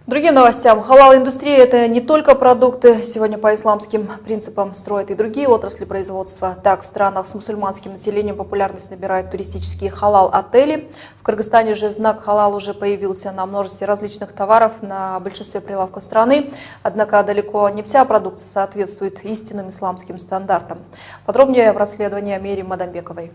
Другим новостям. Халал-индустрия – это не только продукты. Сегодня по исламским принципам строят и другие отрасли производства. Так, в странах с мусульманским населением популярность набирают туристические халал-отели. В Кыргызстане же знак халал уже появился на множестве различных товаров на большинстве прилавков страны. Однако далеко не вся продукция соответствует истинным исламским стандартам. Подробнее в расследовании Мерии Мадамбековой.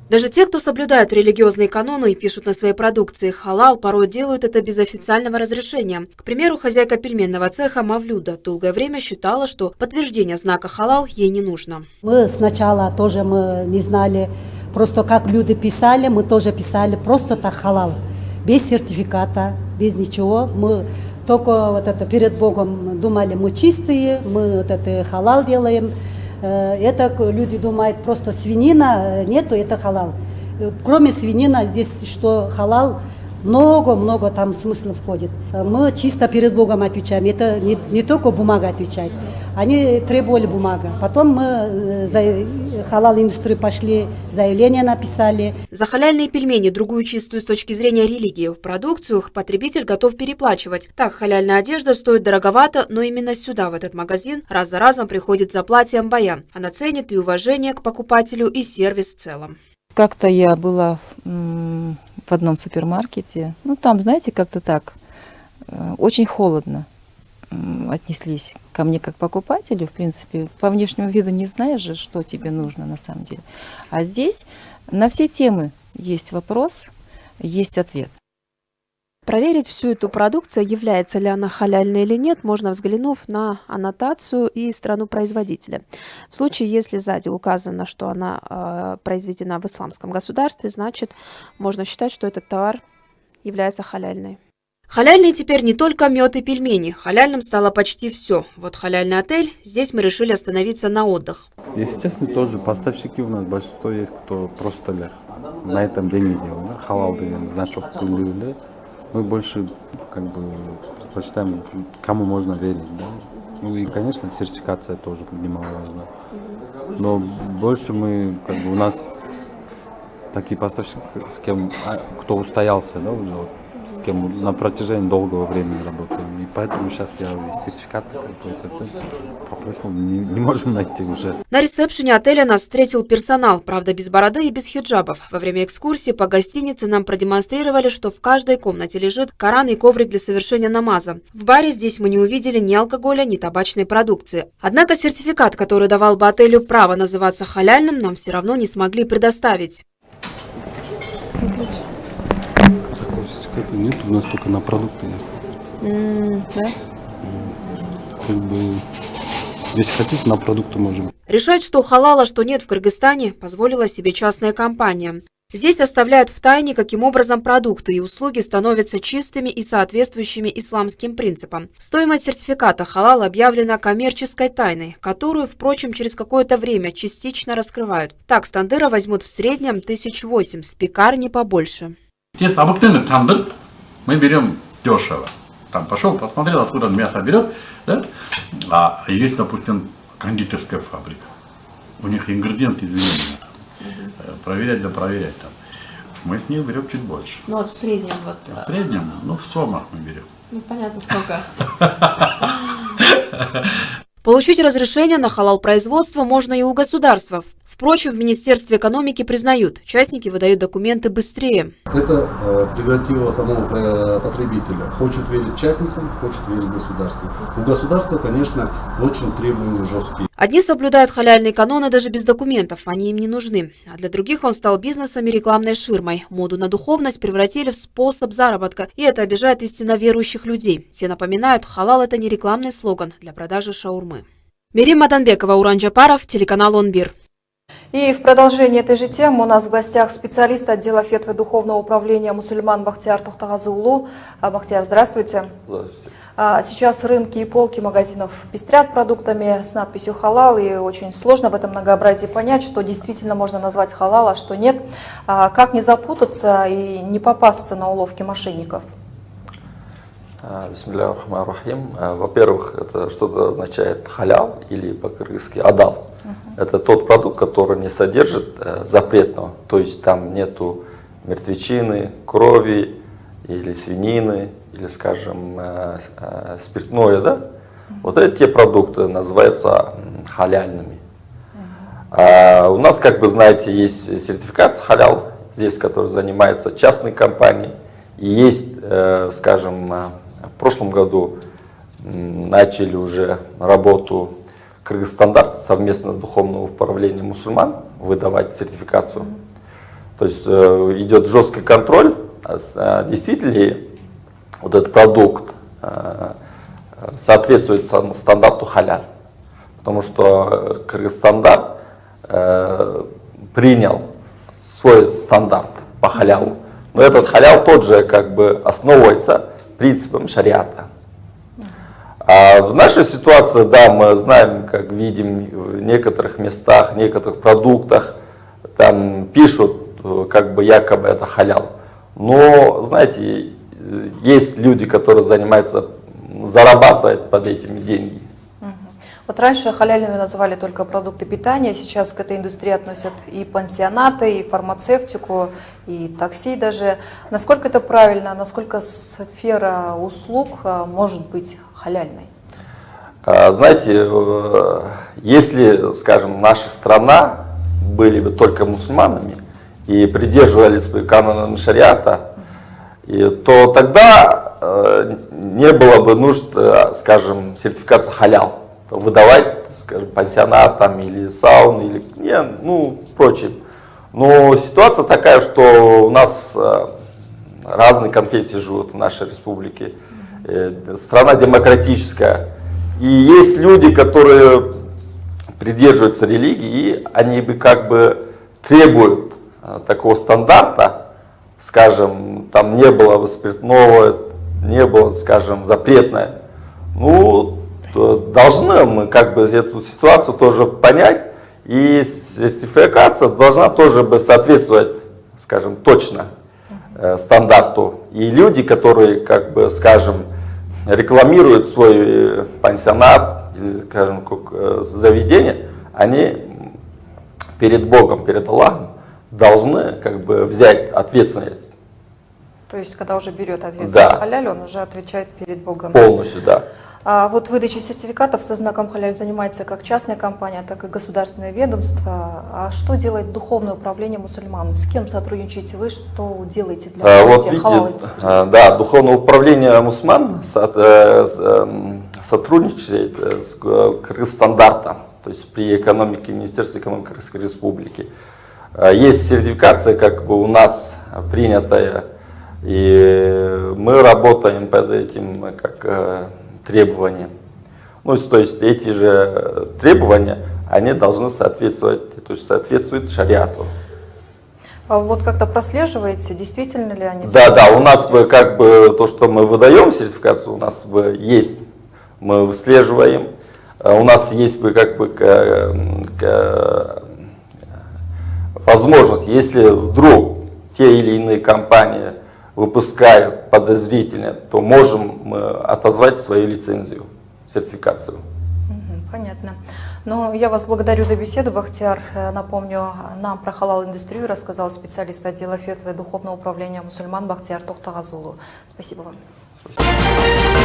Даже те, кто соблюдают религиозные каноны и пишут на своей продукции халал, порой делают это без официального разрешения. К примеру, хозяйка пельменного цеха Мавлюда долгое время считала, что подтверждение знака халал ей не нужно. Мы сначала тоже не знали, просто как люди писали, мы тоже писали просто так халал, без сертификата, без ничего. Мы только перед Богом думали, мы чистые, мы халал делаем. Это люди думают, просто свинина, нету, это халал. Кроме свинина, здесь что халал, много там смысла входит. Мы чисто перед Богом отвечаем, это не только бумага отвечает. Они требовали бумагу. Потом мы за халал-индустрию пошли, заявление написали. За халяльные пельмени, другую чистую с точки зрения религии, продукцию потребитель готов переплачивать. Так, халяльная одежда стоит дороговато, но именно сюда, в этот магазин, раз за разом приходит за платьем баян. Она ценит и уважение к покупателю, и сервис в целом. Как-то я была в одном супермаркете, там, знаете, как-то так, очень холодно отнеслись ко мне как покупателю, в принципе, по внешнему виду не знаешь же, что тебе нужно на самом деле. А здесь на все темы есть вопрос, есть ответ. Проверить всю эту продукцию, является ли она халяльной или нет, можно, взглянув на аннотацию и страну производителя. В случае, если сзади указано, что она произведена в исламском государстве, значит, можно считать, что этот товар является халяльной. Халяльные теперь не только мед и пельмени. Халяльным стало почти все. Вот халяльный отель. Здесь мы решили остановиться на отдых. Если честно, тоже поставщики у нас большинство есть, кто просто на этом деньги делают. Халал значок купили. Мы больше предпочитаем, кому можно верить. Да? И, конечно, сертификация тоже немаловажна. Но больше у нас такие поставщики, с кем, кто устоялся, да, уже с кем на протяжении долгого времени работаем. И поэтому сейчас я сертификат какой-то попросил, не можем найти уже. На ресепшене отеля нас встретил персонал, правда без бороды и без хиджабов. Во время экскурсии по гостинице нам продемонстрировали, что в каждой комнате лежит Коран и коврик для совершения намаза. В баре здесь мы не увидели ни алкоголя, ни табачной продукции. Однако сертификат, который давал бы отелю право называться халяльным, нам все равно не смогли предоставить. Сертификата нет, у нас только на продукты есть. Да? Если хотите, на продукты можем. Решать, что халал, а что нет в Кыргызстане, позволила себе частная компания. Здесь оставляют в тайне, каким образом продукты и услуги становятся чистыми и соответствующими исламским принципам. Стоимость сертификата халал объявлена коммерческой тайной, которую, впрочем, через какое-то время частично раскрывают. Так, с тандыра возьмут в среднем 1008, с пекарни побольше. Есть обыкновенный тандыр, мы берем дешево. Там пошел, посмотрел, откуда он мясо берет. Да? А есть, допустим, кондитерская фабрика. У них ингредиенты, извините, проверять да проверять там. Мы с них берем чуть больше. Ну вот в среднем вот. В среднем, в сомах мы берем. Ну понятно сколько. Получить разрешение на халал-производство можно и у государства. Впрочем, в Министерстве экономики признают, частники выдают документы быстрее. Это превратило самого потребителя. Хочет верить частникам, хочет верить государству. У государства, конечно, очень требования жесткие. Одни соблюдают халяльные каноны даже без документов, они им не нужны. А для других он стал бизнесом и рекламной ширмой. Моду на духовность превратили в способ заработка, и это обижает истинно верующих людей. Те напоминают, халал – это не рекламный слоган для продажи шаурмы. Мерия Мадамбекова, Уран Джапаров, телеканал ОНБИР. И в продолжении этой же темы у нас в гостях специалист отдела фетвы Духовного управления мусульман Бахтияр Тухтагазыулу. Бахтияр, здравствуйте. Здравствуйте. Сейчас рынки и полки магазинов пестрят продуктами с надписью «халал», и очень сложно в этом многообразии понять, что действительно можно назвать халал, а что нет. Как не запутаться и не попасться на уловки мошенников? Бисмилля ар-рахман ар-рахим. Во-первых, это что-то означает халял или по-кыргызски адал. Это тот продукт, который не содержит запретного, то есть там нету мертвечины, крови или свинины, или, скажем, спиртное, да? Вот эти продукты называются халяльными. А у нас, как вы знаете, есть сертификат халял, здесь, который занимается частной компанией. И есть, скажем, в прошлом году начали уже работу Кыргызстандарт совместно с Духовным управлением мусульман выдавать сертификацию. То есть идет жесткий контроль, действительно ли вот этот продукт соответствует стандарту халяль. Потому что Кыргызстандарт принял свой стандарт по халялу. Но этот халял тот же как бы основывается принципом шариата. А в нашей ситуации, да, мы знаем, как видим в некоторых местах, в некоторых продуктах, там пишут, как бы якобы это халял. Но, знаете, есть люди, которые занимаются, зарабатывают под этими деньги. Вот раньше халяльными называли только продукты питания, сейчас к этой индустрии относят и пансионаты, и фармацевтику, и такси даже. Насколько это правильно, насколько сфера услуг может быть халяльной? Знаете, если, скажем, наша страна были бы только мусульманами и придерживались бы канона шариата, то тогда не было бы нужд, скажем, сертификации халял. Выдавать, скажем, пансионатам или саун, или прочим. Но ситуация такая, что у нас разные конфессии живут в нашей республике. Страна демократическая. И есть люди, которые придерживаются религии, и они бы как бы требуют такого стандарта, скажем, там не было бы спиртного, не было, скажем, запретное. Должны мы как бы эту ситуацию тоже понять, и сертификация должна тоже бы соответствовать, скажем, точно стандарту. И люди, которые, как бы, скажем, рекламируют свой пансионат или, скажем, заведение, они перед Богом, перед Аллахом должны как бы взять ответственность. То есть, когда уже берет ответственность Да. халяль, он уже отвечает перед Богом. Полностью, да. А вот выдачей сертификатов со знаком халяль занимается как частная компания, так и государственное ведомство. А что делает Духовное управление мусульман? С кем сотрудничаете вы? Что делаете для развития халал-индустрии? Да, Духовное управление мусульман сотрудничает с Кыргызстандартом, то есть при экономике, Министерстве экономики Кыргызской Республики. Есть сертификация, как бы у нас принятая, и мы работаем под этим как требования. То есть эти же требования, они должны соответствовать, то есть соответствуют шариату. А вот как-то прослеживаете, действительно ли они? Да, у нас бы как бы то, что мы выдаем сертификацию, у нас бы есть, мы выслеживаем, у нас есть бы как бы возможность, если вдруг те или иные компании выпускают подозрительно, то можем мы отозвать свою лицензию, сертификацию. Понятно. Но я вас благодарю за беседу, Бахтияр. Напомню, нам про халал-индустрию рассказал специалист отдела фетвы Духовного управления мусульман Бахтияр Тохтагазулу. Спасибо вам. Спасибо.